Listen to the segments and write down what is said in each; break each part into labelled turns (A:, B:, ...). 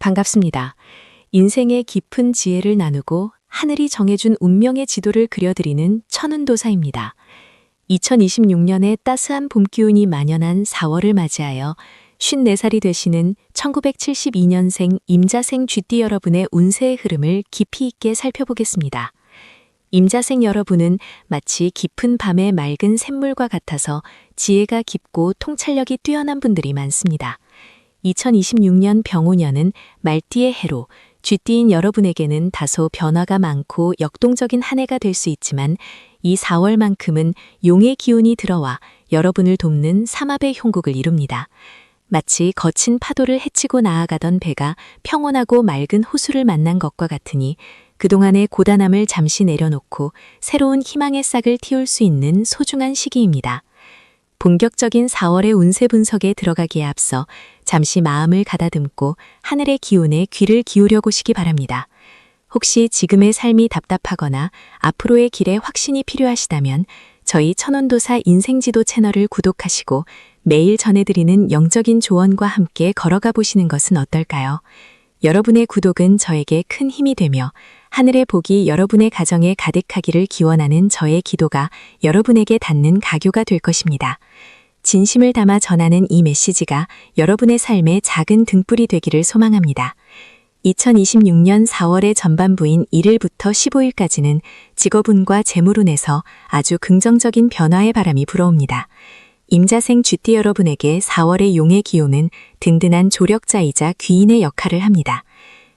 A: 반갑습니다. 인생의 깊은 지혜를 나누고 하늘이 정해준 운명의 지도를 그려드리는 천운도사입니다. 2026년에 따스한 봄 기운이 만연한 4월을 맞이하여 54살이 되시는 1972년생 임자생 쥐띠 여러분의 운세의 흐름을 깊이 있게 살펴보겠습니다. 임자생 여러분은 마치 깊은 밤의 맑은 샘물과 같아서 지혜가 깊고 통찰력이 뛰어난 분들이 많습니다. 2026년 병오년은 말띠의 해로 쥐띠인 여러분에게는 다소 변화가 많고 역동적인 한 해가 될 수 있지만 이 4월만큼은 용의 기운이 들어와 여러분을 돕는 삼합의 형국을 이룹니다. 마치 거친 파도를 헤치고 나아가던 배가 평온하고 맑은 호수를 만난 것과 같으니 그동안의 고단함을 잠시 내려놓고 새로운 희망의 싹을 틔울 수 있는 소중한 시기입니다. 본격적인 4월의 운세 분석에 들어가기에 앞서 잠시 마음을 가다듬고 하늘의 기운에 귀를 기울여 보시기 바랍니다. 혹시 지금의 삶이 답답하거나 앞으로의 길에 확신이 필요하시다면 저희 천운도사 인생지도 채널을 구독하시고 매일 전해드리는 영적인 조언과 함께 걸어가 보시는 것은 어떨까요? 여러분의 구독은 저에게 큰 힘이 되며 하늘의 복이 여러분의 가정에 가득하기를 기원하는 저의 기도가 여러분에게 닿는 가교가 될 것입니다. 진심을 담아 전하는 이 메시지가 여러분의 삶의 작은 등불이 되기를 소망합니다. 2026년 4월의 전반부인 1일부터 15일까지는 직업운과 재물운에서 아주 긍정적인 변화의 바람이 불어옵니다. 임자생 쥐띠 여러분에게 4월의 용의 기운은 든든한 조력자이자 귀인의 역할을 합니다.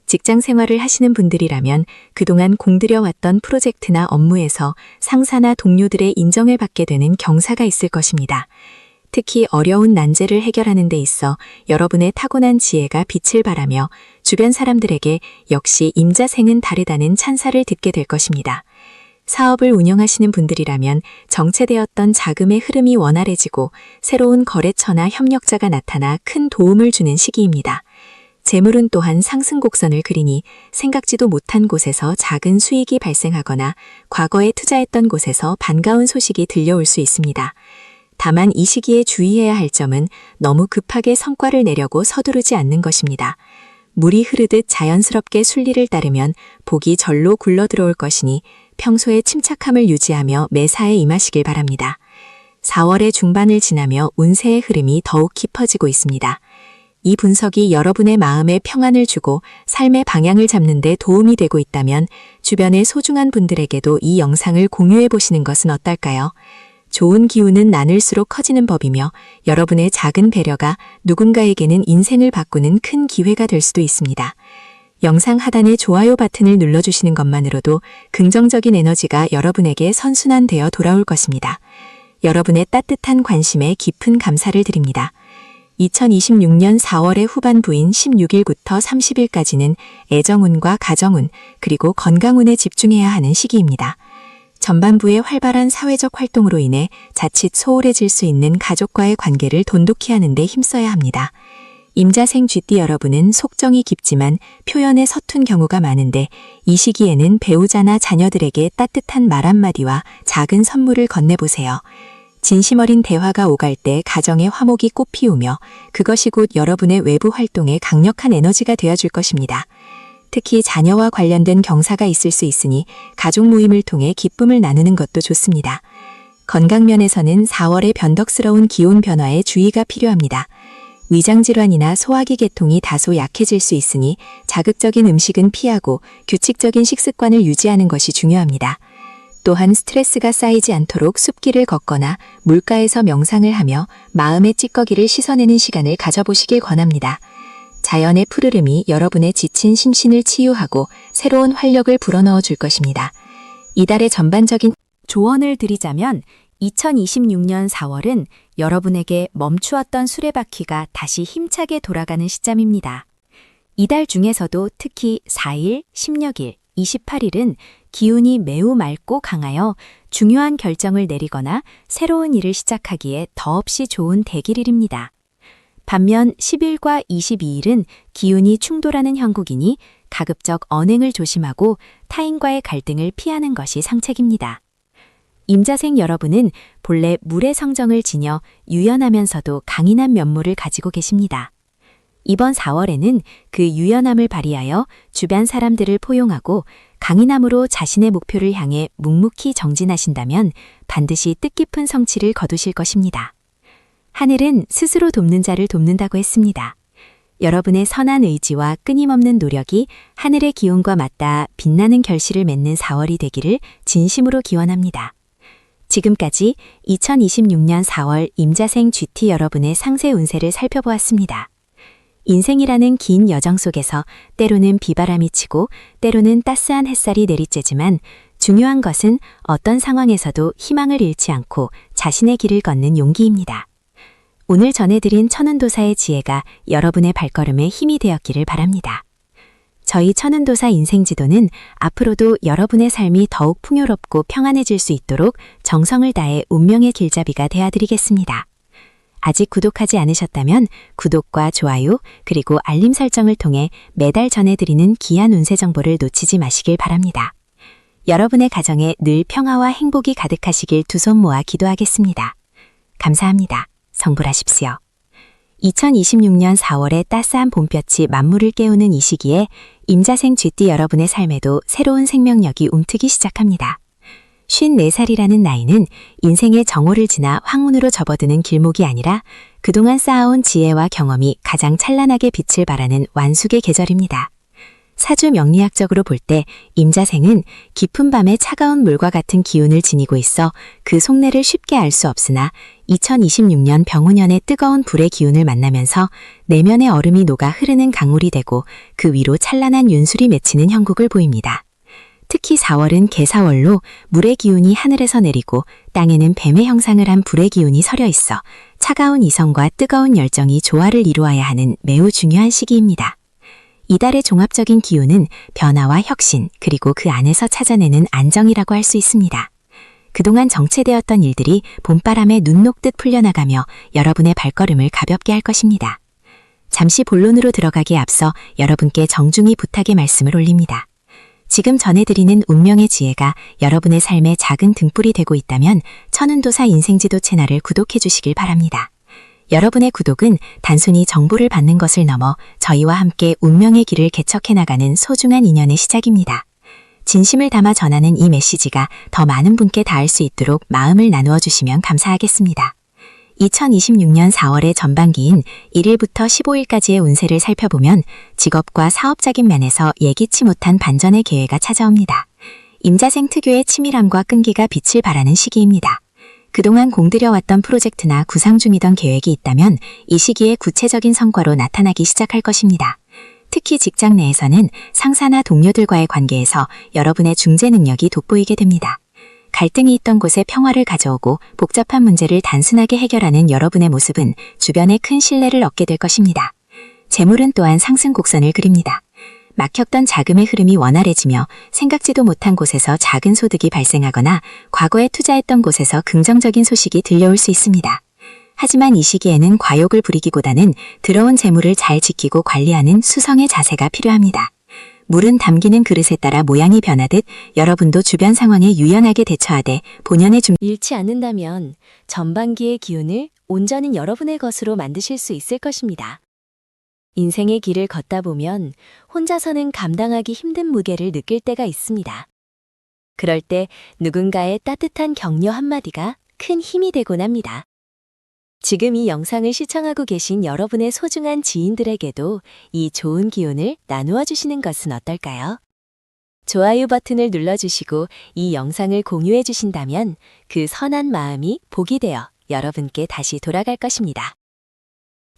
A: 직장 생활을 하시는 분들이라면 그동안 공들여왔던 프로젝트나 업무에서 상사나 동료들의 인정을 받게 되는 경사가 있을 것입니다. 특히 어려운 난제를 해결하는 데 있어 여러분의 타고난 지혜가 빛을 발하며 주변 사람들에게 역시 임자생은 다르다는 찬사를 듣게 될 것입니다. 사업을 운영하시는 분들이라면 정체되었던 자금의 흐름이 원활해지고 새로운 거래처나 협력자가 나타나 큰 도움을 주는 시기입니다. 재물은 또한 상승 곡선을 그리니 생각지도 못한 곳에서 작은 수익이 발생하거나 과거에 투자했던 곳에서 반가운 소식이 들려올 수 있습니다. 다만 이 시기에 주의해야 할 점은 너무 급하게 성과를 내려고 서두르지 않는 것입니다. 물이 흐르듯 자연스럽게 순리를 따르면 복이 절로 굴러 들어올 것이니 평소에 침착함을 유지하며 매사에 임하시길 바랍니다. 4월의 중반을 지나며 운세의 흐름이 더욱 깊어지고 있습니다. 이 분석이 여러분의 마음에 평안을 주고 삶의 방향을 잡는 데 도움이 되고 있다면 주변의 소중한 분들에게도 이 영상을 공유해 보시는 것은 어떨까요? 좋은 기운은 나눌수록 커지는 법이며 여러분의 작은 배려가 누군가에게는 인생을 바꾸는 큰 기회가 될 수도 있습니다. 영상 하단의 좋아요 버튼을 눌러주시는 것만으로도 긍정적인 에너지가 여러분에게 선순환되어 돌아올 것입니다. 여러분의 따뜻한 관심에 깊은 감사를 드립니다. 2026년 4월의 후반부인 16일부터 30일까지는 애정운과 가정운 그리고 건강운에 집중해야 하는 시기입니다. 전반부의 활발한 사회적 활동으로 인해 자칫 소홀해질 수 있는 가족과의 관계를 돈독히 하는 데 힘써야 합니다. 임자생 쥐띠 여러분은 속정이 깊지만 표현에 서툰 경우가 많은데 이 시기에는 배우자나 자녀들에게 따뜻한 말 한마디와 작은 선물을 건네보세요. 진심 어린 대화가 오갈 때 가정의 화목이 꽃피우며 그것이 곧 여러분의 외부 활동에 강력한 에너지가 되어줄 것입니다. 특히 자녀와 관련된 경사가 있을 수 있으니 가족 모임을 통해 기쁨을 나누는 것도 좋습니다. 건강면에서는 4월의 변덕스러운 기온 변화에 주의가 필요합니다. 위장질환이나 소화기 계통이 다소 약해질 수 있으니 자극적인 음식은 피하고 규칙적인 식습관을 유지하는 것이 중요합니다. 또한 스트레스가 쌓이지 않도록 숲길을 걷거나 물가에서 명상을 하며 마음의 찌꺼기를 씻어내는 시간을 가져보시길 권합니다. 자연의 푸르름이 여러분의 지친 심신을 치유하고 새로운 활력을 불어넣어 줄 것입니다. 이달의 전반적인 조언을 드리자면 2026년 4월은 여러분에게 멈추었던 수레바퀴가 다시 힘차게 돌아가는 시점입니다. 이달 중에서도 특히 4일, 16일, 28일은 기운이 매우 맑고 강하여 중요한 결정을 내리거나 새로운 일을 시작하기에 더없이 좋은 대길일입니다. 반면 10일과 22일은 기운이 충돌하는 형국이니 가급적 언행을 조심하고 타인과의 갈등을 피하는 것이 상책입니다. 임자생 여러분은 본래 물의 성정을 지녀 유연하면서도 강인한 면모를 가지고 계십니다. 이번 4월에는 그 유연함을 발휘하여 주변 사람들을 포용하고 강인함으로 자신의 목표를 향해 묵묵히 정진하신다면 반드시 뜻깊은 성취를 거두실 것입니다. 하늘은 스스로 돕는 자를 돕는다고 했습니다. 여러분의 선한 의지와 끊임없는 노력이 하늘의 기운과 맞닿아 빛나는 결실을 맺는 4월이 되기를 진심으로 기원합니다. 지금까지 2026년 4월 임자생 GT 여러분의 상세 운세를 살펴보았습니다. 인생이라는 긴 여정 속에서 때로는 비바람이 치고 때로는 따스한 햇살이 내리쬐지만 중요한 것은 어떤 상황에서도 희망을 잃지 않고 자신의 길을 걷는 용기입니다. 오늘 전해드린 천운도사의 지혜가 여러분의 발걸음에 힘이 되었기를 바랍니다. 저희 천운도사 인생지도는 앞으로도 여러분의 삶이 더욱 풍요롭고 평안해질 수 있도록 정성을 다해 운명의 길잡이가 되어드리겠습니다. 아직 구독하지 않으셨다면 구독과 좋아요 그리고 알림 설정을 통해 매달 전해드리는 귀한 운세 정보를 놓치지 마시길 바랍니다. 여러분의 가정에 늘 평화와 행복이 가득하시길 두 손 모아 기도하겠습니다. 감사합니다. 성불하십시오. 2026년 4월의 따스한 봄볕이 만물을 깨우는 이 시기에 임자생 쥐띠 여러분의 삶에도 새로운 생명력이 움트기 시작합니다. 54살이라는 나이는 인생의 정오를 지나 황혼으로 접어드는 길목이 아니라 그동안 쌓아온 지혜와 경험이 가장 찬란하게 빛을 발하는 완숙의 계절입니다. 사주 명리학적으로 볼 때 임자생은 깊은 밤의 차가운 물과 같은 기운을 지니고 있어 그 속내를 쉽게 알 수 없으나 2026년 병우년의 뜨거운 불의 기운을 만나면서 내면의 얼음이 녹아 흐르는 강물이 되고 그 위로 찬란한 윤술이 맺히는 형국을 보입니다. 특히 4월은 개사월로 물의 기운이 하늘에서 내리고 땅에는 뱀의 형상을 한 불의 기운이 서려 있어 차가운 이성과 뜨거운 열정이 조화를 이루어야 하는 매우 중요한 시기입니다. 이달의 종합적인 기운은 변화와 혁신, 그리고 그 안에서 찾아내는 안정이라고 할 수 있습니다. 그동안 정체되었던 일들이 봄바람에 눈 녹듯 풀려나가며 여러분의 발걸음을 가볍게 할 것입니다. 잠시 본론으로 들어가기에 앞서 여러분께 정중히 부탁의 말씀을 올립니다. 지금 전해드리는 운명의 지혜가 여러분의 삶에 작은 등불이 되고 있다면 천운도사 인생지도 채널을 구독해 주시길 바랍니다. 여러분의 구독은 단순히 정보를 받는 것을 넘어 저희와 함께 운명의 길을 개척해 나가는 소중한 인연의 시작입니다. 진심을 담아 전하는 이 메시지가 더 많은 분께 닿을 수 있도록 마음을 나누어 주시면 감사하겠습니다. 2026년 4월의 전반기인 1일부터 15일까지의 운세를 살펴보면 직업과 사업적인 면에서 예기치 못한 반전의 기회가 찾아옵니다. 임자생 특유의 치밀함과 끈기가 빛을 발하는 시기입니다. 그동안 공들여왔던 프로젝트나 구상 중이던 계획이 있다면 이 시기에 구체적인 성과로 나타나기 시작할 것입니다. 특히 직장 내에서는 상사나 동료들과의 관계에서 여러분의 중재 능력이 돋보이게 됩니다. 갈등이 있던 곳에 평화를 가져오고 복잡한 문제를 단순하게 해결하는 여러분의 모습은 주변에 큰 신뢰를 얻게 될 것입니다. 재물은 또한 상승 곡선을 그립니다. 막혔던 자금의 흐름이 원활해지며 생각지도 못한 곳에서 작은 소득이 발생하거나 과거에 투자했던 곳에서 긍정적인 소식이 들려올 수 있습니다. 하지만 이 시기에는 과욕을 부리기보다는 들어온 재물을 잘 지키고 관리하는 수성의 자세가 필요합니다. 물은 담기는 그릇에 따라 모양이 변하듯 여러분도 주변 상황에 유연하게 대처하되 본연의 잃지 않는다면 전반기의 기운을 온전히 여러분의 것으로 만드실 수 있을 것입니다. 인생의 길을 걷다 보면 혼자서는 감당하기 힘든 무게를 느낄 때가 있습니다. 그럴 때 누군가의 따뜻한 격려 한마디가 큰 힘이 되곤 합니다. 지금 이 영상을 시청하고 계신 여러분의 소중한 지인들에게도 이 좋은 기운을 나누어 주시는 것은 어떨까요? 좋아요 버튼을 눌러주시고 이 영상을 공유해 주신다면 그 선한 마음이 복이 되어 여러분께 다시 돌아갈 것입니다.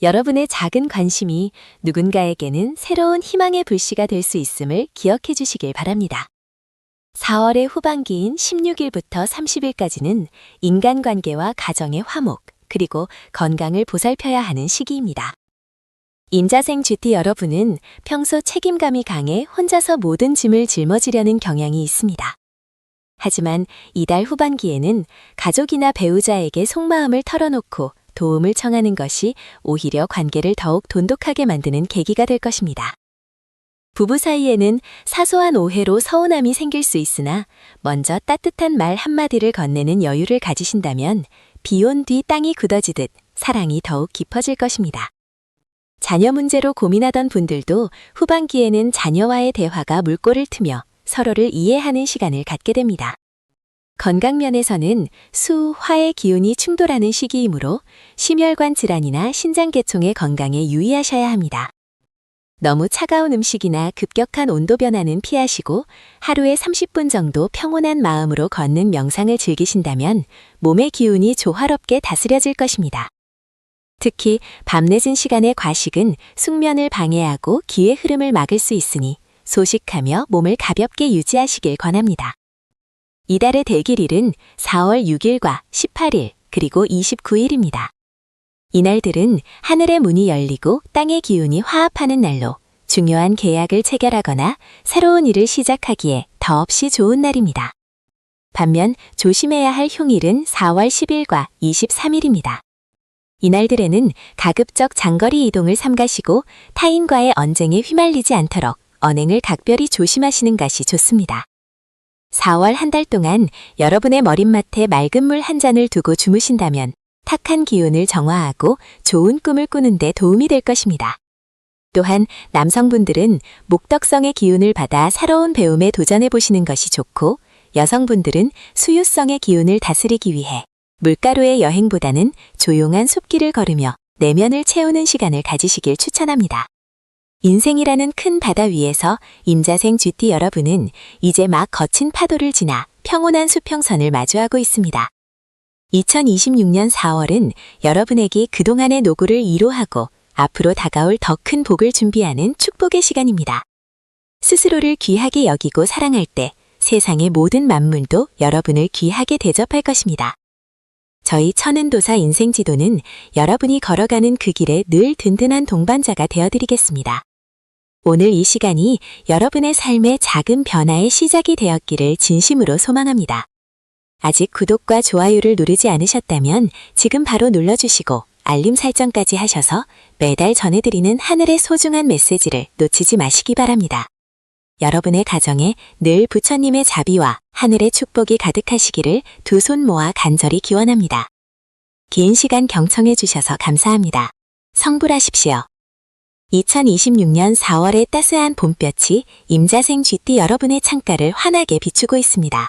A: 여러분의 작은 관심이 누군가에게는 새로운 희망의 불씨가 될 수 있음을 기억해 주시길 바랍니다. 4월의 후반기인 16일부터 30일까지는 인간관계와 가정의 화목, 그리고 건강을 보살펴야 하는 시기입니다. 임자생 GT 여러분은 평소 책임감이 강해 혼자서 모든 짐을 짊어지려는 경향이 있습니다. 하지만 이달 후반기에는 가족이나 배우자에게 속마음을 털어놓고 도움을 청하는 것이 오히려 관계를 더욱 돈독하게 만드는 계기가 될 것입니다. 부부 사이에는 사소한 오해로 서운함이 생길 수 있으나 먼저 따뜻한 말 한마디를 건네는 여유를 가지신다면 비 온 뒤 땅이 굳어지듯 사랑이 더욱 깊어질 것입니다. 자녀 문제로 고민하던 분들도 후반기에는 자녀와의 대화가 물꼬를 트며 서로를 이해하는 시간을 갖게 됩니다. 건강 면에서는 수, 화의 기운이 충돌하는 시기이므로 심혈관 질환이나 신장계통의 건강에 유의하셔야 합니다. 너무 차가운 음식이나 급격한 온도 변화는 피하시고 하루에 30분 정도 평온한 마음으로 걷는 명상을 즐기신다면 몸의 기운이 조화롭게 다스려질 것입니다. 특히 밤늦은 시간의 과식은 숙면을 방해하고 기의 흐름을 막을 수 있으니 소식하며 몸을 가볍게 유지하시길 권합니다. 이달의 대길일은 4월 6일과 18일 그리고 29일입니다. 이날들은 하늘의 문이 열리고 땅의 기운이 화합하는 날로 중요한 계약을 체결하거나 새로운 일을 시작하기에 더없이 좋은 날입니다. 반면 조심해야 할 흉일은 4월 10일과 23일입니다. 이날들에는 가급적 장거리 이동을 삼가시고 타인과의 언쟁에 휘말리지 않도록 언행을 각별히 조심하시는 것이 좋습니다. 4월 한 달 동안 여러분의 머릿맡에 맑은 물 한 잔을 두고 주무신다면 탁한 기운을 정화하고 좋은 꿈을 꾸는 데 도움이 될 것입니다. 또한 남성분들은 목덕성의 기운을 받아 새로운 배움에 도전해 보시는 것이 좋고 여성분들은 수유성의 기운을 다스리기 위해 물가로의 여행보다는 조용한 숲길을 걸으며 내면을 채우는 시간을 가지시길 추천합니다. 인생이라는 큰 바다 위에서 임자생 GT 여러분은 이제 막 거친 파도를 지나 평온한 수평선을 마주하고 있습니다. 2026년 4월은 여러분에게 그동안의 노고를 위로하고 앞으로 다가올 더 큰 복을 준비하는 축복의 시간입니다. 스스로를 귀하게 여기고 사랑할 때 세상의 모든 만물도 여러분을 귀하게 대접할 것입니다. 저희 천은도사 인생지도는 여러분이 걸어가는 그 길에 늘 든든한 동반자가 되어드리겠습니다. 오늘 이 시간이 여러분의 삶의 작은 변화의 시작이 되었기를 진심으로 소망합니다. 아직 구독과 좋아요를 누르지 않으셨다면 지금 바로 눌러주시고 알림 설정까지 하셔서 매달 전해드리는 하늘의 소중한 메시지를 놓치지 마시기 바랍니다. 여러분의 가정에 늘 부처님의 자비와 하늘의 축복이 가득하시기를 두 손 모아 간절히 기원합니다. 긴 시간 경청해 주셔서 감사합니다. 성불하십시오. 2026년 4월의 따스한 봄볕이 임자생 GT 여러분의 창가를 환하게 비추고 있습니다.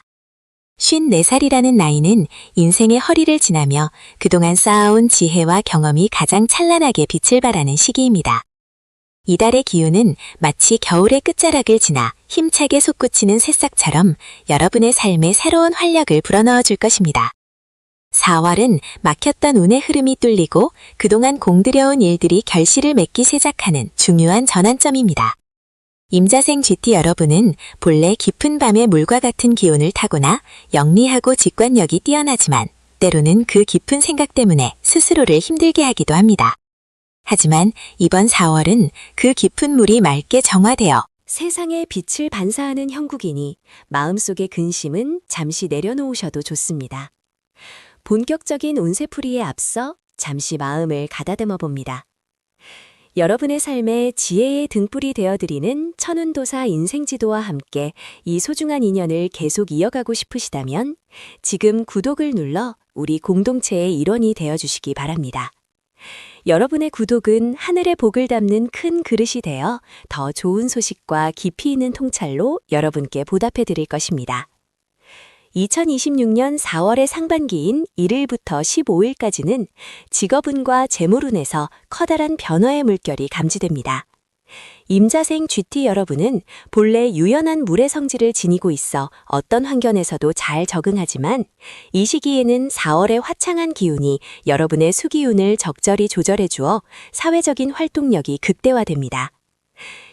A: 54살이라는 나이는 인생의 허리를 지나며 그동안 쌓아온 지혜와 경험이 가장 찬란하게 빛을 발하는 시기입니다. 이달의 기운은 마치 겨울의 끝자락을 지나 힘차게 솟구치는 새싹처럼 여러분의 삶에 새로운 활력을 불어넣어 줄 것입니다. 4월은 막혔던 운의 흐름이 뚫리고 그동안 공들여온 일들이 결실을 맺기 시작하는 중요한 전환점입니다. 임자생 GT 여러분은 본래 깊은 밤의 물과 같은 기운을 타고나 영리하고 직관력이 뛰어나지만 때로는 그 깊은 생각 때문에 스스로를 힘들게 하기도 합니다. 하지만 이번 4월은 그 깊은 물이 맑게 정화되어 세상에 빛을 반사하는 형국이니 마음속의 근심은 잠시 내려놓으셔도 좋습니다. 본격적인 운세풀이에 앞서 잠시 마음을 가다듬어 봅니다. 여러분의 삶에 지혜의 등불이 되어드리는 천운도사 인생지도와 함께 이 소중한 인연을 계속 이어가고 싶으시다면 지금 구독을 눌러 우리 공동체의 일원이 되어주시기 바랍니다. 여러분의 구독은 하늘의 복을 담는 큰 그릇이 되어 더 좋은 소식과 깊이 있는 통찰로 여러분께 보답해 드릴 것입니다. 2026년 4월의 상반기인 1일부터 15일까지는 직업운과 재물운에서 커다란 변화의 물결이 감지됩니다. 임자생 GT 여러분은 본래 유연한 물의 성질을 지니고 있어 어떤 환경에서도 잘 적응하지만 이 시기에는 4월의 화창한 기운이 여러분의 수기운을 적절히 조절해 주어 사회적인 활동력이 극대화됩니다.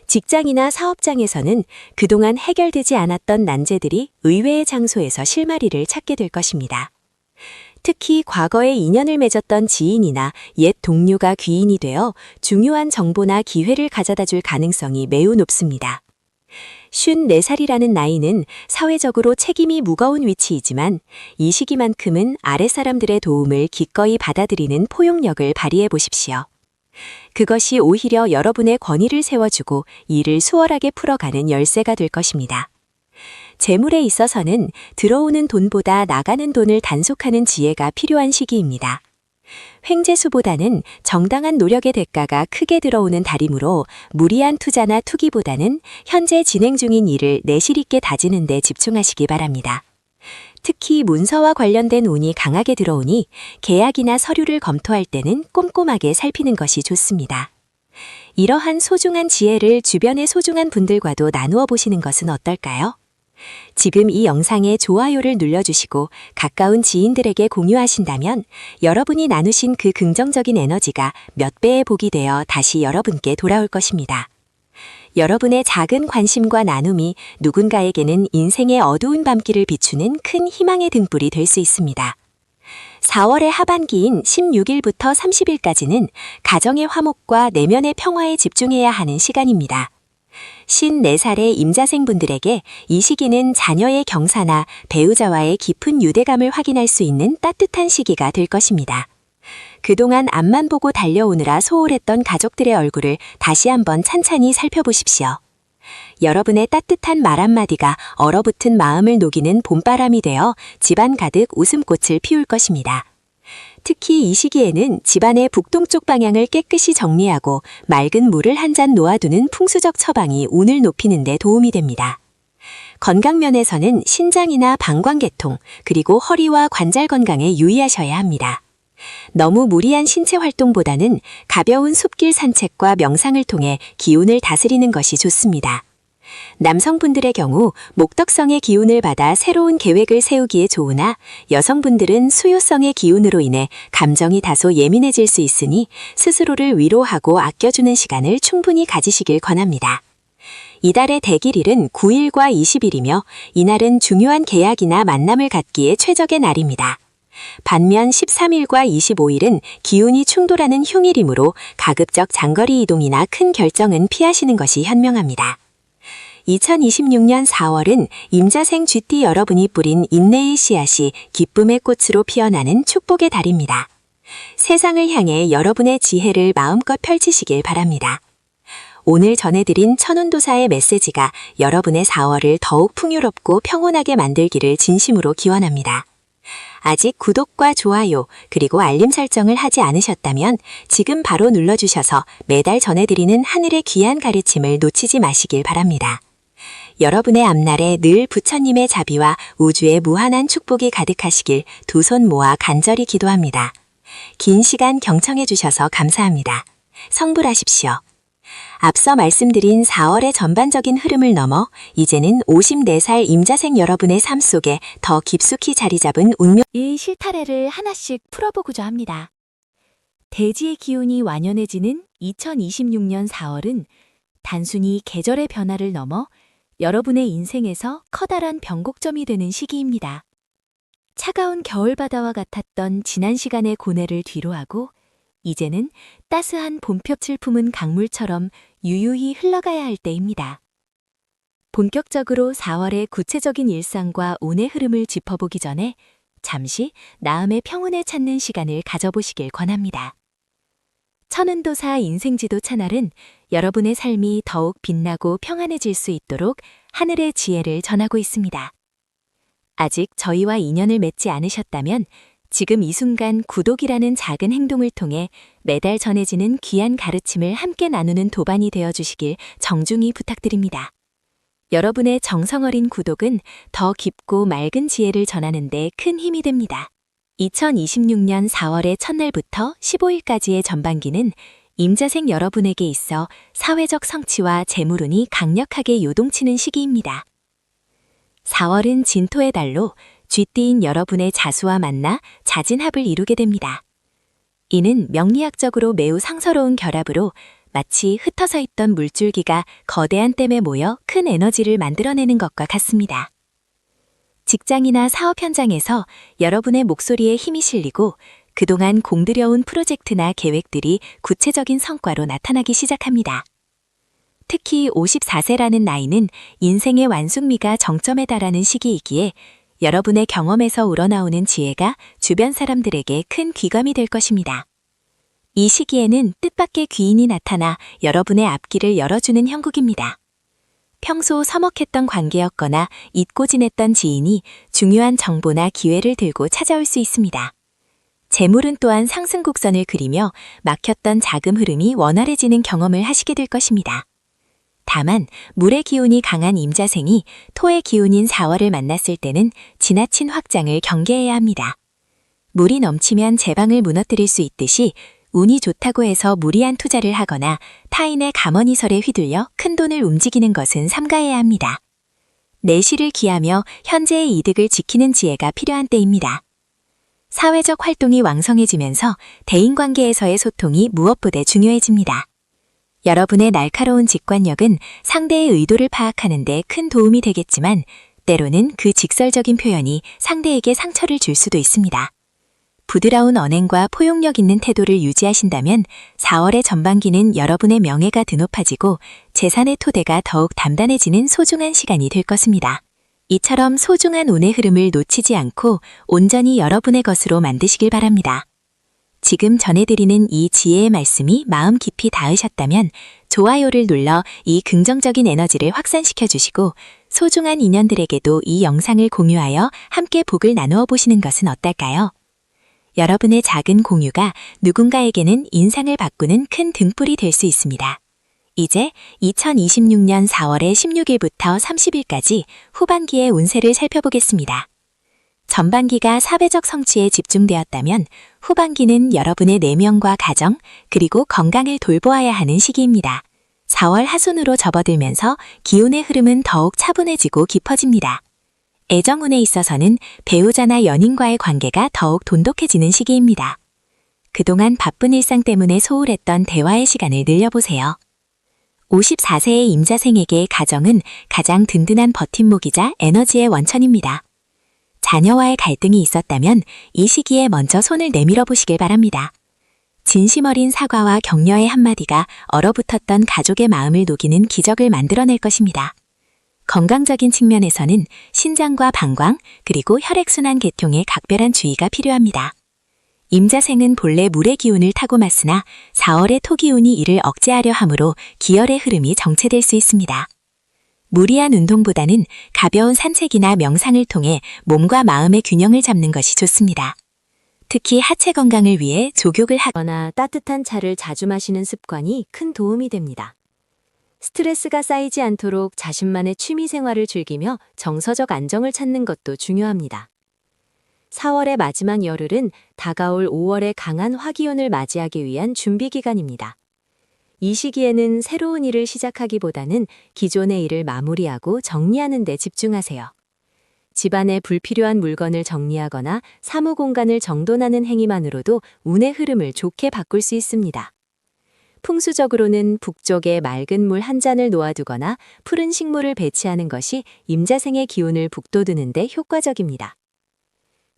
A: 직장이나 사업장에서는 그동안 해결되지 않았던 난제들이 의외의 장소에서 실마리를 찾게 될 것입니다. 특히 과거에 인연을 맺었던 지인이나 옛 동료가 귀인이 되어 중요한 정보나 기회를 가져다 줄 가능성이 매우 높습니다. 54살이라는 나이는 사회적으로 책임이 무거운 위치이지만 이 시기만큼은 아랫사람들의 도움을 기꺼이 받아들이는 포용력을 발휘해 보십시오. 그것이 오히려 여러분의 권위를 세워주고 일을 수월하게 풀어가는 열쇠가 될 것입니다. 재물에 있어서는 들어오는 돈보다 나가는 돈을 단속하는 지혜가 필요한 시기입니다. 횡재수보다는 정당한 노력의 대가가 크게 들어오는 달이므로 무리한 투자나 투기보다는 현재 진행 중인 일을 내실 있게 다지는 데 집중하시기 바랍니다. 특히 문서와 관련된 운이 강하게 들어오니 계약이나 서류를 검토할 때는 꼼꼼하게 살피는 것이 좋습니다. 이러한 소중한 지혜를 주변의 소중한 분들과도 나누어 보시는 것은 어떨까요? 지금 이 영상에 좋아요를 눌러주시고 가까운 지인들에게 공유하신다면 여러분이 나누신 그 긍정적인 에너지가 몇 배의 복이 되어 다시 여러분께 돌아올 것입니다. 여러분의 작은 관심과 나눔이 누군가에게는 인생의 어두운 밤길을 비추는 큰 희망의 등불이 될 수 있습니다. 4월의 하반기인 16일부터 30일까지는 가정의 화목과 내면의 평화에 집중해야 하는 시간입니다. 54살의 임자생분들에게 이 시기는 자녀의 경사나 배우자와의 깊은 유대감을 확인할 수 있는 따뜻한 시기가 될 것입니다. 그동안 앞만 보고 달려오느라 소홀했던 가족들의 얼굴을 다시 한번 찬찬히 살펴보십시오. 여러분의 따뜻한 말 한마디가 얼어붙은 마음을 녹이는 봄바람이 되어 집안 가득 웃음꽃을 피울 것입니다. 특히 이 시기에는 집안의 북동쪽 방향을 깨끗이 정리하고 맑은 물을 한 잔 놓아두는 풍수적 처방이 운을 높이는 데 도움이 됩니다. 건강면에서는 신장이나 방광계통, 그리고 허리와 관절 건강에 유의하셔야 합니다. 너무 무리한 신체 활동보다는 가벼운 숲길 산책과 명상을 통해 기운을 다스리는 것이 좋습니다. 남성분들의 경우 목덕성의 기운을 받아 새로운 계획을 세우기에 좋으나 여성분들은 수요성의 기운으로 인해 감정이 다소 예민해질 수 있으니 스스로를 위로하고 아껴주는 시간을 충분히 가지시길 권합니다. 이달의 대길일은 9일과 20일이며 이날은 중요한 계약이나 만남을 갖기에 최적의 날입니다. 반면 13일과 25일은 기운이 충돌하는 흉일이므로 가급적 장거리 이동이나 큰 결정은 피하시는 것이 현명합니다. 2026년 4월은 임자생 쥐띠 여러분이 뿌린 인내의 씨앗이 기쁨의 꽃으로 피어나는 축복의 달입니다. 세상을 향해 여러분의 지혜를 마음껏 펼치시길 바랍니다. 오늘 전해드린 천운도사의 메시지가 여러분의 4월을 더욱 풍요롭고 평온하게 만들기를 진심으로 기원합니다. 아직 구독과 좋아요 그리고 알림 설정을 하지 않으셨다면 지금 바로 눌러주셔서 매달 전해드리는 하늘의 귀한 가르침을 놓치지 마시길 바랍니다. 여러분의 앞날에 늘 부처님의 자비와 우주의 무한한 축복이 가득하시길 두 손 모아 간절히 기도합니다. 긴 시간 경청해 주셔서 감사합니다. 성불하십시오. 앞서 말씀드린 4월의 전반적인 흐름을 넘어 이제는 54살 임자생 여러분의 삶 속에 더 깊숙이 자리 잡은 운명의 실타래를 하나씩 풀어보고자 합니다. 대지의 기운이 완연해지는 2026년 4월은 단순히 계절의 변화를 넘어 여러분의 인생에서 커다란 변곡점이 되는 시기입니다. 차가운 겨울바다와 같았던 지난 시간의 고뇌를 뒤로하고 이제는 따스한 봄볕을 품은 강물처럼 유유히 흘러가야 할 때입니다. 본격적으로 4월의 구체적인 일상과 운의 흐름을 짚어보기 전에 잠시 나음의 평온을 찾는 시간을 가져보시길 권합니다. 천운도사 인생지도 채널은 여러분의 삶이 더욱 빛나고 평안해질 수 있도록 하늘의 지혜를 전하고 있습니다. 아직 저희와 인연을 맺지 않으셨다면 지금 이 순간 구독이라는 작은 행동을 통해 매달 전해지는 귀한 가르침을 함께 나누는 도반이 되어주시길 정중히 부탁드립니다. 여러분의 정성어린 구독은 더 깊고 맑은 지혜를 전하는 데 큰 힘이 됩니다. 2026년 4월의 첫날부터 15일까지의 전반기는 임자생 여러분에게 있어 사회적 성취와 재물운이 강력하게 요동치는 시기입니다. 4월은 진토의 달로 쥐띠인 여러분의 자수와 만나 자진합을 이루게 됩니다. 이는 명리학적으로 매우 상서로운 결합으로 마치 흩어져 있던 물줄기가 거대한 댐에 모여 큰 에너지를 만들어내는 것과 같습니다. 직장이나 사업 현장에서 여러분의 목소리에 힘이 실리고 그동안 공들여온 프로젝트나 계획들이 구체적인 성과로 나타나기 시작합니다. 특히 54세라는 나이는 인생의 완숙미가 정점에 달하는 시기이기에 여러분의 경험에서 우러나오는 지혜가 주변 사람들에게 큰 귀감이 될 것입니다. 이 시기에는 뜻밖의 귀인이 나타나 여러분의 앞길을 열어주는 형국입니다. 평소 서먹했던 관계였거나 잊고 지냈던 지인이 중요한 정보나 기회를 들고 찾아올 수 있습니다. 재물운 또한 상승 곡선을 그리며 막혔던 자금 흐름이 원활해지는 경험을 하시게 될 것입니다. 다만 물의 기운이 강한 임자생이 토의 기운인 4월을 만났을 때는 지나친 확장을 경계해야 합니다. 물이 넘치면 제방을 무너뜨릴 수 있듯이 운이 좋다고 해서 무리한 투자를 하거나 타인의 감언이설에 휘둘려 큰돈을 움직이는 것은 삼가해야 합니다. 내실을 기하며 현재의 이득을 지키는 지혜가 필요한 때입니다. 사회적 활동이 왕성해지면서 대인관계에서의 소통이 무엇보다 중요해집니다. 여러분의 날카로운 직관력은 상대의 의도를 파악하는 데 큰 도움이 되겠지만 때로는 그 직설적인 표현이 상대에게 상처를 줄 수도 있습니다. 부드러운 언행과 포용력 있는 태도를 유지하신다면 4월의 전반기는 여러분의 명예가 드높아지고 재산의 토대가 더욱 단단해지는 소중한 시간이 될 것입니다. 이처럼 소중한 운의 흐름을 놓치지 않고 온전히 여러분의 것으로 만드시길 바랍니다. 지금 전해드리는 이 지혜의 말씀이 마음 깊이 닿으셨다면 좋아요를 눌러 이 긍정적인 에너지를 확산시켜 주시고 소중한 인연들에게도 이 영상을 공유하여 함께 복을 나누어 보시는 것은 어떨까요? 여러분의 작은 공유가 누군가에게는 인상을 바꾸는 큰 등불이 될 수 있습니다. 이제 2026년 4월의 16일부터 30일까지 후반기의 운세를 살펴보겠습니다. 전반기가 사회적 성취에 집중되었다면 후반기는 여러분의 내면과 가정, 그리고 건강을 돌보아야 하는 시기입니다. 4월 하순으로 접어들면서 기운의 흐름은 더욱 차분해지고 깊어집니다. 애정운에 있어서는 배우자나 연인과의 관계가 더욱 돈독해지는 시기입니다. 그동안 바쁜 일상 때문에 소홀했던 대화의 시간을 늘려보세요. 54세의 임자생에게 가정은 가장 든든한 버팀목이자 에너지의 원천입니다. 자녀와의 갈등이 있었다면 이 시기에 먼저 손을 내밀어 보시길 바랍니다. 진심 어린 사과와 격려의 한마디가 얼어붙었던 가족의 마음을 녹이는 기적을 만들어낼 것입니다. 건강적인 측면에서는 신장과 방광, 그리고 혈액순환 계통에 각별한 주의가 필요합니다. 임자생은 본래 물의 기운을 타고났으나 4월의 토기운이 이를 억제하려 하므로 기혈의 흐름이 정체될 수 있습니다. 무리한 운동보다는 가벼운 산책이나 명상을 통해 몸과 마음의 균형을 잡는 것이 좋습니다. 특히 하체 건강을 위해 족욕을 하거나 따뜻한 차를 자주 마시는 습관이 큰 도움이 됩니다. 스트레스가 쌓이지 않도록 자신만의 취미 생활을 즐기며 정서적 안정을 찾는 것도 중요합니다. 4월의 마지막 열흘은 다가올 5월의 강한 화기운을 맞이하기 위한 준비 기간입니다. 이 시기에는 새로운 일을 시작하기보다는 기존의 일을 마무리하고 정리하는 데 집중하세요. 집안에 불필요한 물건을 정리하거나 사무 공간을 정돈하는 행위만으로도 운의 흐름을 좋게 바꿀 수 있습니다. 풍수적으로는 북쪽에 맑은 물 한 잔을 놓아두거나 푸른 식물을 배치하는 것이 임자생의 기운을 북돋우는 데 효과적입니다.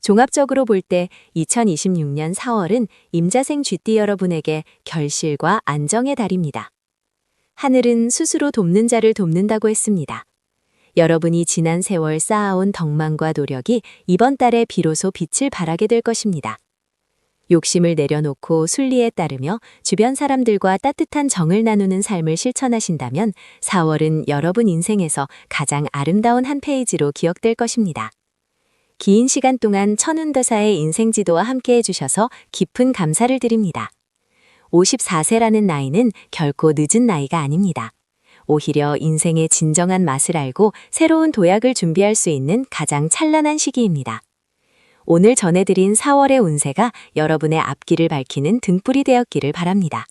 A: 종합적으로 볼 때 2026년 4월은 임자생 쥐띠 여러분에게 결실과 안정의 달입니다. 하늘은 스스로 돕는 자를 돕는다고 했습니다. 여러분이 지난 세월 쌓아온 덕망과 노력이 이번 달에 비로소 빛을 발하게 될 것입니다. 욕심을 내려놓고 순리에 따르며 주변 사람들과 따뜻한 정을 나누는 삶을 실천하신다면 4월은 여러분 인생에서 가장 아름다운 한 페이지로 기억될 것입니다. 긴 시간 동안 천운도사의 인생지도와 함께 해주셔서 깊은 감사를 드립니다. 54세라는 나이는 결코 늦은 나이가 아닙니다. 오히려 인생의 진정한 맛을 알고 새로운 도약을 준비할 수 있는 가장 찬란한 시기입니다. 오늘 전해드린 4월의 운세가 여러분의 앞길을 밝히는 등불이 되었기를 바랍니다.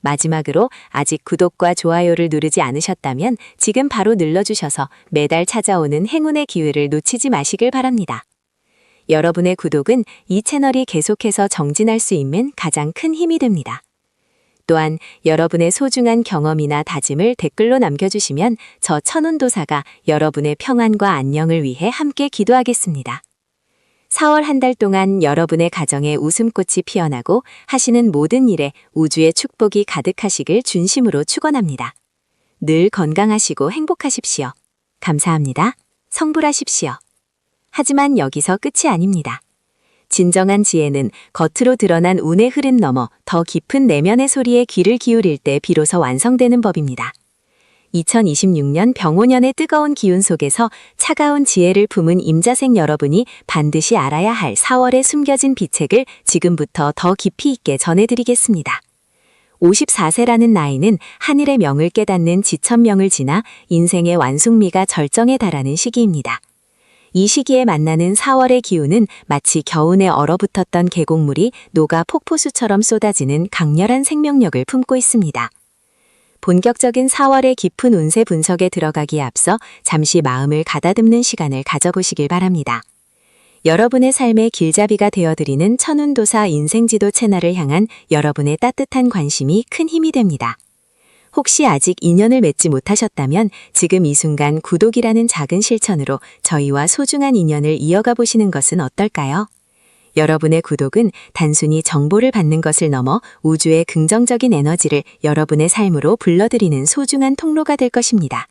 A: 마지막으로 아직 구독과 좋아요를 누르지 않으셨다면 지금 바로 눌러주셔서 매달 찾아오는 행운의 기회를 놓치지 마시길 바랍니다. 여러분의 구독은 이 채널이 계속해서 정진할 수 있는 가장 큰 힘이 됩니다. 또한 여러분의 소중한 경험이나 다짐을 댓글로 남겨주시면 저 천운도사가 여러분의 평안과 안녕을 위해 함께 기도하겠습니다. 4월 한 달 동안 여러분의 가정에 웃음꽃이 피어나고 하시는 모든 일에 우주의 축복이 가득하시길 진심으로 축원합니다. 늘 건강하시고 행복하십시오. 감사합니다. 성불하십시오. 하지만 여기서 끝이 아닙니다. 진정한 지혜는 겉으로 드러난 운의 흐름 넘어 더 깊은 내면의 소리에 귀를 기울일 때 비로소 완성되는 법입니다. 2026년 병오년의 뜨거운 기운 속에서 차가운 지혜를 품은 임자생 여러분이 반드시 알아야 할 4월에 숨겨진 비책을 지금부터 더 깊이 있게 전해드리겠습니다. 54세라는 나이는 하늘의 명을 깨닫는 지천명을 지나 인생의 완숙미가 절정에 달하는 시기입니다. 이 시기에 만나는 4월의 기운은 마치 겨우내 얼어붙었던 계곡물이 녹아 폭포수처럼 쏟아지는 강렬한 생명력을 품고 있습니다. 본격적인 4월의 깊은 운세 분석에 들어가기에 앞서 잠시 마음을 가다듬는 시간을 가져보시길 바랍니다. 여러분의 삶의 길잡이가 되어드리는 천운도사 인생지도 채널을 향한 여러분의 따뜻한 관심이 큰 힘이 됩니다. 혹시 아직 인연을 맺지 못하셨다면 지금 이 순간 구독이라는 작은 실천으로 저희와 소중한 인연을 이어가 보시는 것은 어떨까요? 여러분의 구독은 단순히 정보를 받는 것을 넘어 우주의 긍정적인 에너지를 여러분의 삶으로 불러들이는 소중한 통로가 될 것입니다.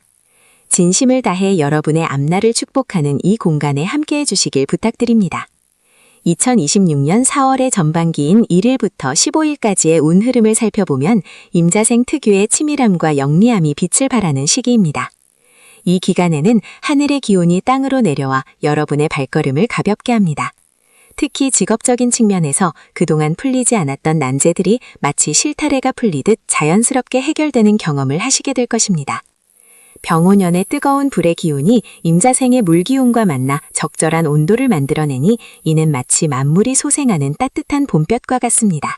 A: 진심을 다해 여러분의 앞날을 축복하는 이 공간에 함께해 주시길 부탁드립니다. 2026년 4월의 전반기인 1일부터 15일까지의 운 흐름을 살펴보면 임자생 특유의 치밀함과 영리함이 빛을 발하는 시기입니다. 이 기간에는 하늘의 기운이 땅으로 내려와 여러분의 발걸음을 가볍게 합니다. 특히 직업적인 측면에서 그동안 풀리지 않았던 난제들이 마치 실타래가 풀리듯 자연스럽게 해결되는 경험을 하시게 될 것입니다. 병오년의 뜨거운 불의 기운이 임자생의 물기운과 만나 적절한 온도를 만들어내니 이는 마치 만물이 소생하는 따뜻한 봄볕과 같습니다.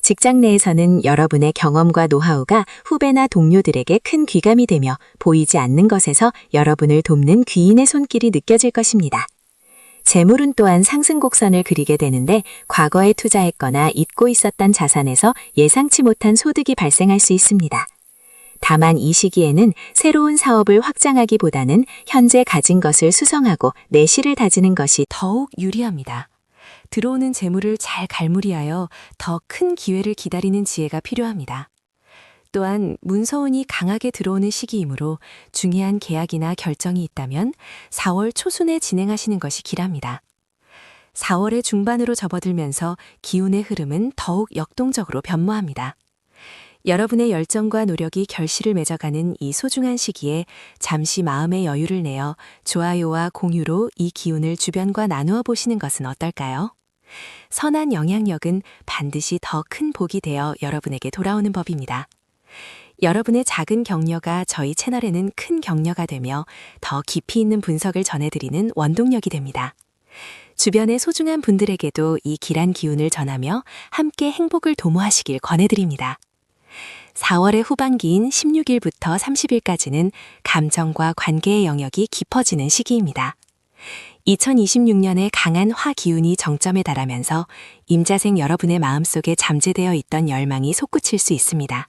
A: 직장 내에서는 여러분의 경험과 노하우가 후배나 동료들에게 큰 귀감이 되며 보이지 않는 것에서 여러분을 돕는 귀인의 손길이 느껴질 것입니다. 재물운 또한 상승 곡선을 그리게 되는데 과거에 투자했거나 잊고 있었던 자산에서 예상치 못한 소득이 발생할 수 있습니다. 다만 이 시기에는 새로운 사업을 확장하기보다는 현재 가진 것을 수성하고 내실을 다지는 것이 더욱 유리합니다. 들어오는 재물을 잘 갈무리하여 더 큰 기회를 기다리는 지혜가 필요합니다. 또한 문서운이 강하게 들어오는 시기이므로 중요한 계약이나 결정이 있다면 4월 초순에 진행하시는 것이 길합니다. 4월의 중반으로 접어들면서 기운의 흐름은 더욱 역동적으로 변모합니다. 여러분의 열정과 노력이 결실을 맺어가는 이 소중한 시기에 잠시 마음의 여유를 내어 좋아요와 공유로 이 기운을 주변과 나누어 보시는 것은 어떨까요? 선한 영향력은 반드시 더 큰 복이 되어 여러분에게 돌아오는 법입니다. 여러분의 작은 격려가 저희 채널에는 큰 격려가 되며 더 깊이 있는 분석을 전해드리는 원동력이 됩니다. 주변의 소중한 분들에게도 이 길한 기운을 전하며 함께 행복을 도모하시길 권해드립니다. 4월의 후반기인 16일부터 30일까지는 감정과 관계의 영역이 깊어지는 시기입니다. 2026년에 강한 화 기운이 정점에 달하면서 임자생 여러분의 마음속에 잠재되어 있던 열망이 솟구칠 수 있습니다.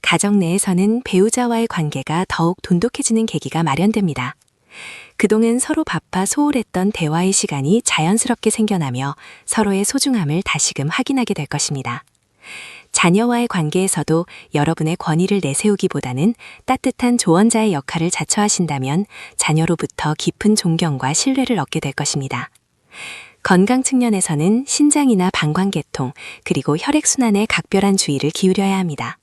A: 가정 내에서는 배우자와의 관계가 더욱 돈독해지는 계기가 마련됩니다. 그동안 서로 바빠 소홀했던 대화의 시간이 자연스럽게 생겨나며 서로의 소중함을 다시금 확인하게 될 것입니다. 자녀와의 관계에서도 여러분의 권위를 내세우기보다는 따뜻한 조언자의 역할을 자처하신다면 자녀로부터 깊은 존경과 신뢰를 얻게 될 것입니다. 건강 측면에서는 신장이나 방광계통, 그리고 혈액순환에 각별한 주의를 기울여야 합니다.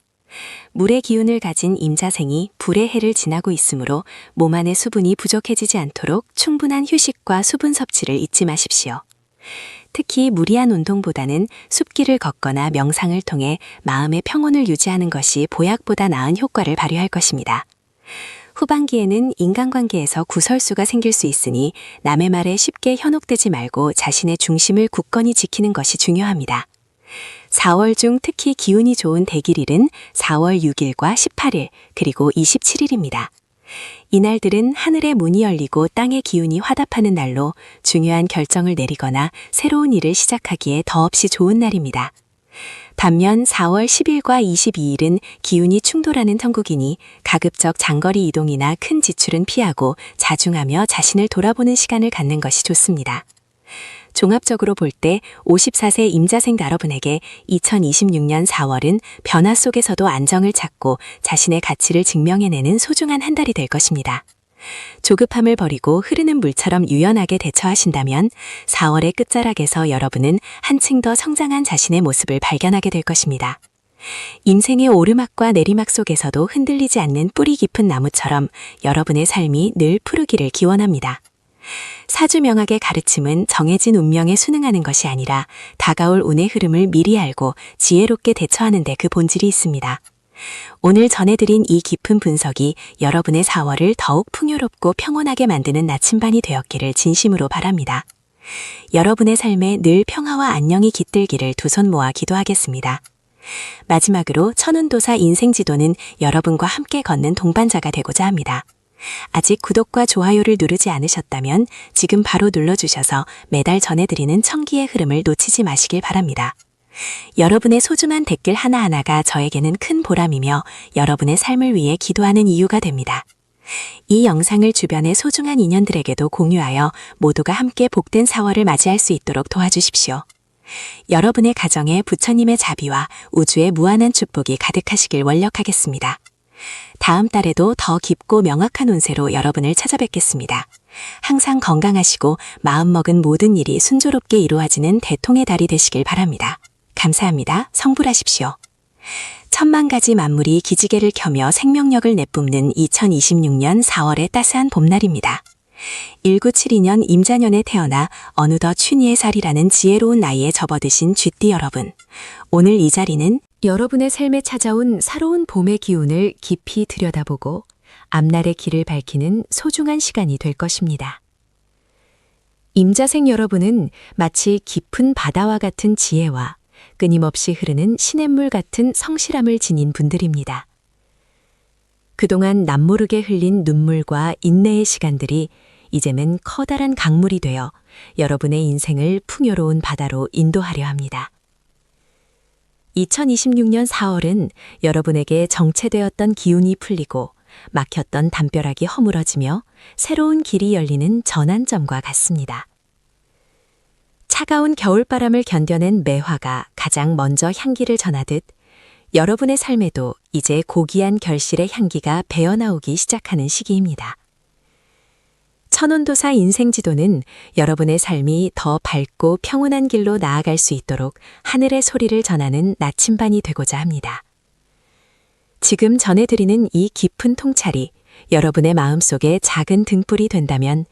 A: 물의 기운을 가진 임자생이 불의 해를 지나고 있으므로 몸 안의 수분이 부족해지지 않도록 충분한 휴식과 수분 섭취를 잊지 마십시오. 특히 무리한 운동보다는 숲길을 걷거나 명상을 통해 마음의 평온을 유지하는 것이 보약보다 나은 효과를 발휘할 것입니다. 후반기에는 인간관계에서 구설수가 생길 수 있으니 남의 말에 쉽게 현혹되지 말고 자신의 중심을 굳건히 지키는 것이 중요합니다. 4월 중 특히 기운이 좋은 대길일은 4월 6일과 18일, 그리고 27일입니다. 이날들은 하늘의 문이 열리고 땅의 기운이 화답하는 날로 중요한 결정을 내리거나 새로운 일을 시작하기에 더없이 좋은 날입니다. 반면 4월 10일과 22일은 기운이 충돌하는 천국이니 가급적 장거리 이동이나 큰 지출은 피하고 자중하며 자신을 돌아보는 시간을 갖는 것이 좋습니다. 종합적으로 볼 때 54세 임자생 여러분에게 2026년 4월은 변화 속에서도 안정을 찾고 자신의 가치를 증명해내는 소중한 한 달이 될 것입니다. 조급함을 버리고 흐르는 물처럼 유연하게 대처하신다면 4월의 끝자락에서 여러분은 한층 더 성장한 자신의 모습을 발견하게 될 것입니다. 인생의 오르막과 내리막 속에서도 흔들리지 않는 뿌리 깊은 나무처럼 여러분의 삶이 늘 푸르기를 기원합니다. 사주명학의 가르침은 정해진 운명에 순응하는 것이 아니라 다가올 운의 흐름을 미리 알고 지혜롭게 대처하는 데 그 본질이 있습니다. 오늘 전해드린 이 깊은 분석이 여러분의 4월을 더욱 풍요롭고 평온하게 만드는 나침반이 되었기를 진심으로 바랍니다. 여러분의 삶에 늘 평화와 안녕이 깃들기를 두 손 모아 기도하겠습니다. 마지막으로 천운도사 인생지도는 여러분과 함께 걷는 동반자가 되고자 합니다. 아직 구독과 좋아요를 누르지 않으셨다면 지금 바로 눌러주셔서 매달 전해드리는 청기의 흐름을 놓치지 마시길 바랍니다. 여러분의 소중한 댓글 하나하나가 저에게는 큰 보람이며 여러분의 삶을 위해 기도하는 이유가 됩니다. 이 영상을 주변의 소중한 인연들에게도 공유하여 모두가 함께 복된 4월을 맞이할 수 있도록 도와주십시오. 여러분의 가정에 부처님의 자비와 우주의 무한한 축복이 가득하시길 원력하겠습니다. 다음 달에도 더 깊고 명확한 운세로 여러분을 찾아뵙겠습니다. 항상 건강하시고 마음먹은 모든 일이 순조롭게 이루어지는 대통의 달이 되시길 바랍니다. 감사합니다. 성불하십시오. 천만 가지 만물이 기지개를 켜며 생명력을 내뿜는 2026년 4월의 따스한 봄날입니다. 1972년 임자년에 태어나 어느덧 춘희의 살이라는 지혜로운 나이에 접어드신 쥐띠 여러분. 오늘 이 자리는 여러분의 삶에 찾아온 새로운 봄의 기운을 깊이 들여다보고 앞날의 길을 밝히는 소중한 시간이 될 것입니다. 임자생 여러분은 마치 깊은 바다와 같은 지혜와 끊임없이 흐르는 시냇물 같은 성실함을 지닌 분들입니다. 그동안 남모르게 흘린 눈물과 인내의 시간들이 이제는 커다란 강물이 되어 여러분의 인생을 풍요로운 바다로 인도하려 합니다. 2026년 4월은 여러분에게 정체되었던 기운이 풀리고 막혔던 담벼락이 허물어지며 새로운 길이 열리는 전환점과 같습니다. 차가운 겨울바람을 견뎌낸 매화가 가장 먼저 향기를 전하듯 여러분의 삶에도 이제 고귀한 결실의 향기가 배어나오기 시작하는 시기입니다. 천운도사 인생지도는 여러분의 삶이 더 밝고 평온한 길로 나아갈 수 있도록 하늘의 소리를 전하는 나침반이 되고자 합니다. 지금 전해드리는 이 깊은 통찰이 여러분의 마음속에 작은 등불이 된다면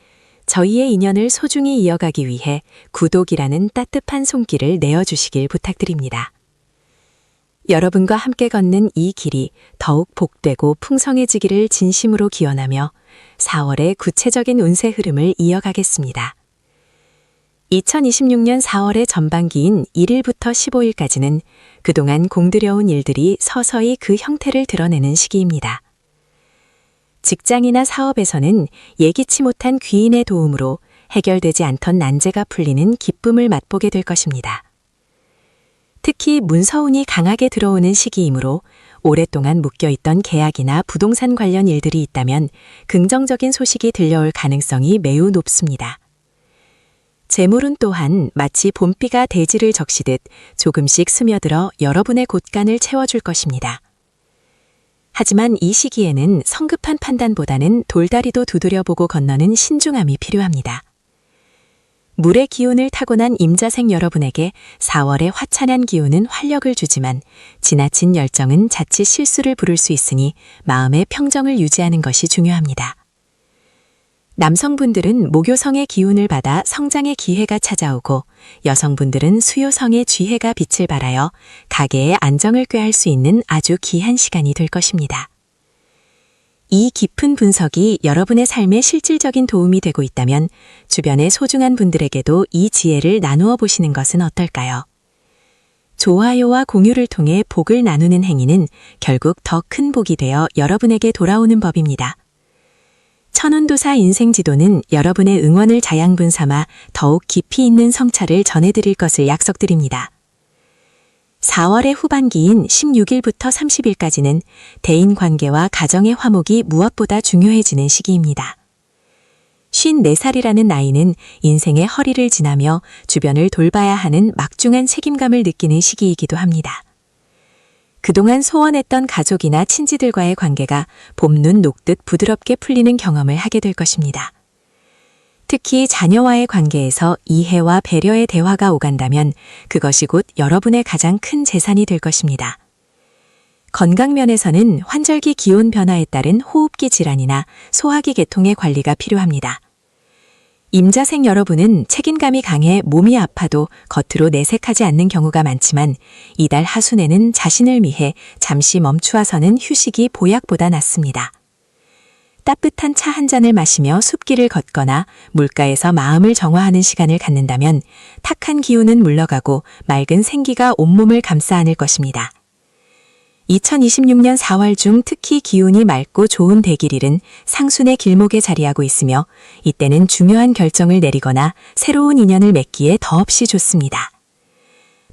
A: 저희의 인연을 소중히 이어가기 위해 구독이라는 따뜻한 손길을 내어주시길 부탁드립니다. 여러분과 함께 걷는 이 길이 더욱 복되고 풍성해지기를 진심으로 기원하며 4월의 구체적인 운세 흐름을 이어가겠습니다. 2026년 4월의 전반기인 1일부터 15일까지는 그동안 공들여온 일들이 서서히 그 형태를 드러내는 시기입니다. 직장이나 사업에서는 예기치 못한 귀인의 도움으로 해결되지 않던 난제가 풀리는 기쁨을 맛보게 될 것입니다. 특히 문서운이 강하게 들어오는 시기이므로 오랫동안 묶여있던 계약이나 부동산 관련 일들이 있다면 긍정적인 소식이 들려올 가능성이 매우 높습니다. 재물운 또한 마치 봄비가 대지를 적시듯 조금씩 스며들어 여러분의 곳간을 채워줄 것입니다. 하지만 이 시기에는 성급한 판단보다는 돌다리도 두드려보고 건너는 신중함이 필요합니다. 물의 기운을 타고난 임자생 여러분에게 4월의 화창한 기운은 활력을 주지만 지나친 열정은 자칫 실수를 부를 수 있으니 마음의 평정을 유지하는 것이 중요합니다. 남성분들은 목요성의 기운을 받아 성장의 기회가 찾아오고 여성분들은 수요성의 쥐해가 빛을 발하여 가계의 안정을 꾀할 수 있는 아주 귀한 시간이 될 것입니다. 이 깊은 분석이 여러분의 삶에 실질적인 도움이 되고 있다면 주변의 소중한 분들에게도 이 지혜를 나누어 보시는 것은 어떨까요? 좋아요와 공유를 통해 복을 나누는 행위는 결국 더 큰 복이 되어 여러분에게 돌아오는 법입니다. 천운도사 인생지도는 여러분의 응원을 자양분 삼아 더욱 깊이 있는 성찰을 전해드릴 것을 약속드립니다. 4월의 후반기인 16일부터 30일까지는 대인관계와 가정의 화목이 무엇보다 중요해지는 시기입니다. 54살이라는 나이는 인생의 허리를 지나며 주변을 돌봐야 하는 막중한 책임감을 느끼는 시기이기도 합니다. 그동안 소원했던 가족이나 친지들과의 관계가 봄눈 녹듯 부드럽게 풀리는 경험을 하게 될 것입니다. 특히 자녀와의 관계에서 이해와 배려의 대화가 오간다면 그것이 곧 여러분의 가장 큰 재산이 될 것입니다. 건강 면에서는 환절기 기온 변화에 따른 호흡기 질환이나 소화기 계통의 관리가 필요합니다. 임자생 여러분은 책임감이 강해 몸이 아파도 겉으로 내색하지 않는 경우가 많지만 이달 하순에는 자신을 위해 잠시 멈추어서는 휴식이 보약보다 낫습니다. 따뜻한 차 한 잔을 마시며 숲길을 걷거나 물가에서 마음을 정화하는 시간을 갖는다면 탁한 기운은 물러가고 맑은 생기가 온몸을 감싸 안을 것입니다. 2026년 4월 중 특히 기운이 맑고 좋은 대길일은 상순의 길목에 자리하고 있으며 이때는 중요한 결정을 내리거나 새로운 인연을 맺기에 더없이 좋습니다.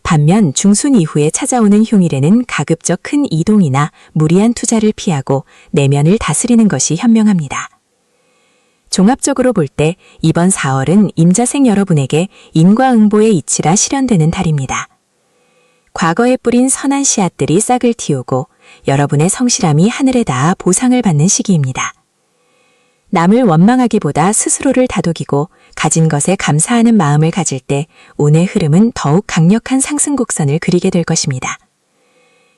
A: 반면 중순 이후에 찾아오는 흉일에는 가급적 큰 이동이나 무리한 투자를 피하고 내면을 다스리는 것이 현명합니다. 종합적으로 볼 때 이번 4월은 임자생 여러분에게 인과응보의 이치라 실현되는 달입니다. 과거에 뿌린 선한 씨앗들이 싹을 틔우고 여러분의 성실함이 하늘에 닿아 보상을 받는 시기입니다. 남을 원망하기보다 스스로를 다독이고 가진 것에 감사하는 마음을 가질 때 운의 흐름은 더욱 강력한 상승 곡선을 그리게 될 것입니다.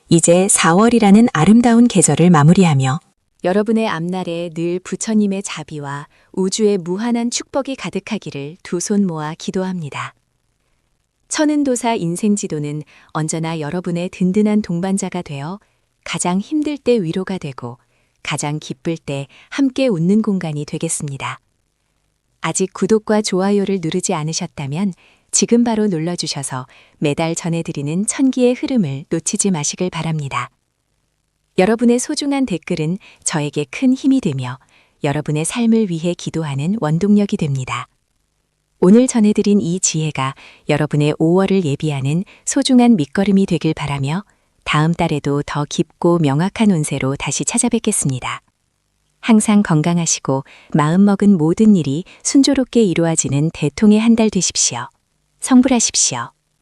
A: 이제 4월이라는 아름다운 계절을 마무리하며 여러분의 앞날에 늘 부처님의 자비와 우주의 무한한 축복이 가득하기를 두 손 모아 기도합니다. 천은도사 인생지도는 언제나 여러분의 든든한 동반자가 되어 가장 힘들 때 위로가 되고 가장 기쁠 때 함께 웃는 공간이 되겠습니다. 아직 구독과 좋아요를 누르지 않으셨다면 지금 바로 눌러주셔서 매달 전해드리는 천기의 흐름을 놓치지 마시길 바랍니다. 여러분의 소중한 댓글은 저에게 큰 힘이 되며 여러분의 삶을 위해 기도하는 원동력이 됩니다. 오늘 전해드린 이 지혜가 여러분의 5월을 예비하는 소중한 밑거름이 되길 바라며 다음 달에도 더 깊고 명확한 운세로 다시 찾아뵙겠습니다. 항상 건강하시고 마음먹은 모든 일이 순조롭게 이루어지는 대통의 한 달 되십시오. 성불하십시오.